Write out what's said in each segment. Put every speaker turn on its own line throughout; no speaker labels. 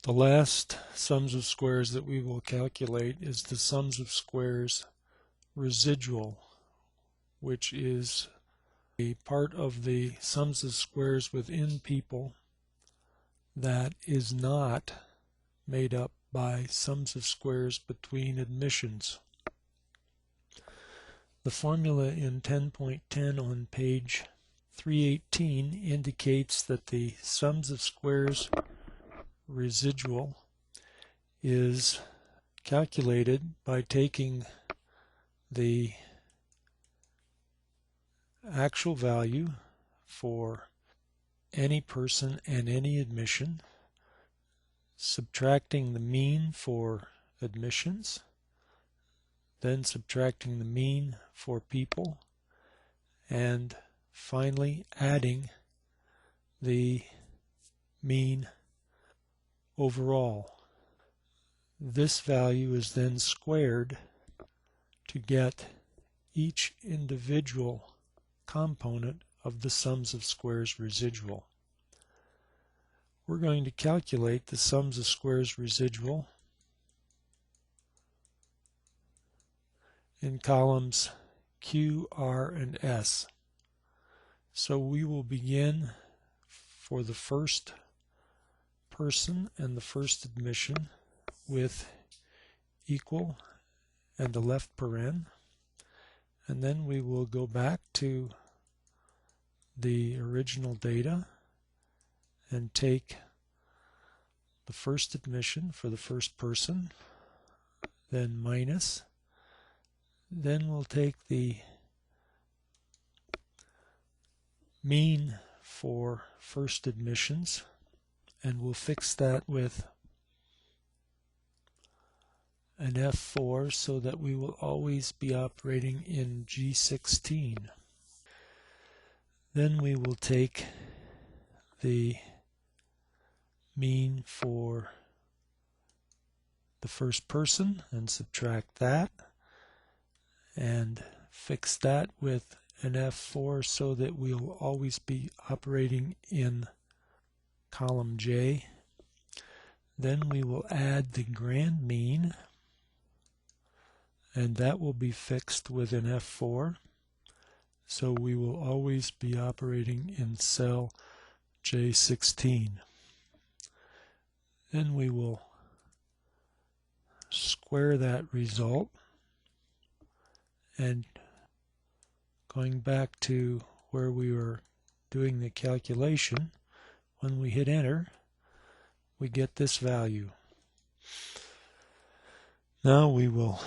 The last sums of squares that we will calculate is the sums of squares residual, which is a part of the sums of squares within people that is not made up by sums of squares between admissions. The formula in 10.10 on page 318 indicates that the sums of squares residual is calculated by taking the actual value for any person and any admission, subtracting the mean for admissions, then subtracting the mean for people, and finally adding the mean overall. This value is then squared to get each individual component of the sums of squares residual. We're going to calculate the sums of squares residual in columns Q, R, and S. So we will begin for the first person and the first admission with equal and the left paren, and then we will go back to the original data and take the first admission for the first person, then minus, then we'll take the mean for first admissions and we'll fix that with an F4 so that we will always be operating in G16. Then we will take the mean for the first person and subtract that and fix that with an F4 so that we'll always be operating in column J. Then we will add the grand mean, and that will be fixed with an F4, so we will always be operating in cell J16. Then we will square that result, and going back to where we were doing the calculation, when we hit enter, we get this value. Now we will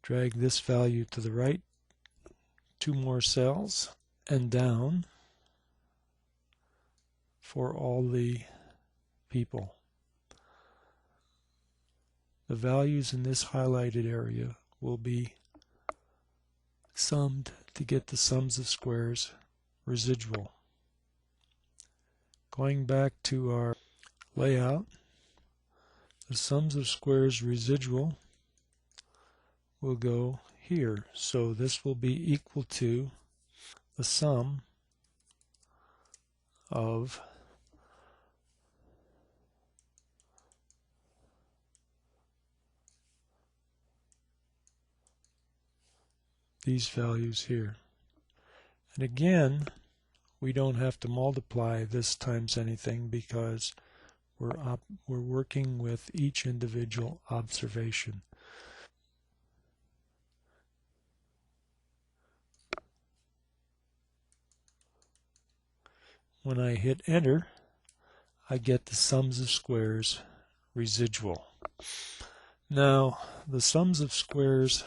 drag this value to the right, 2 more cells, and down for all the people. The values in this highlighted area will be summed to get the sums of squares residual. Going back to our layout, the sums of squares residual will go here. So this will be equal to the sum of these values here. And again, we don't have to multiply this times anything because we're working with each individual observation. When I hit enter, I get the sums of squares residual. Now, the sums of squares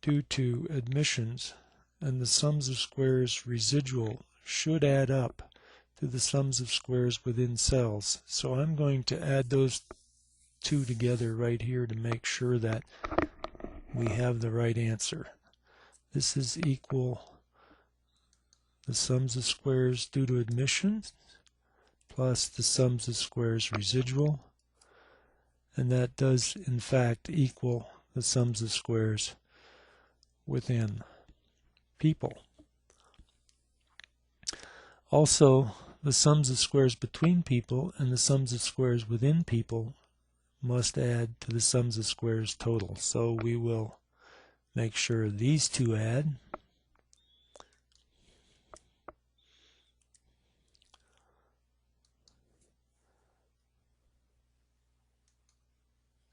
due to admissions and the sums of squares residual should add up to the sums of squares within cells. So I'm going to add those two together right here to make sure that we have the right answer. This is equal the sums of squares due to admissions plus the sums of squares residual, and that does in fact equal the sums of squares within people. Also, the sums of squares between people and the sums of squares within people must add to the sums of squares total. So we will make sure these two add.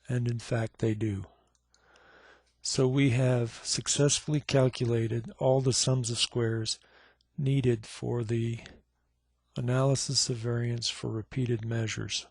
And in fact they do. So we have successfully calculated all the sums of squares needed for the analysis of variance for repeated measures.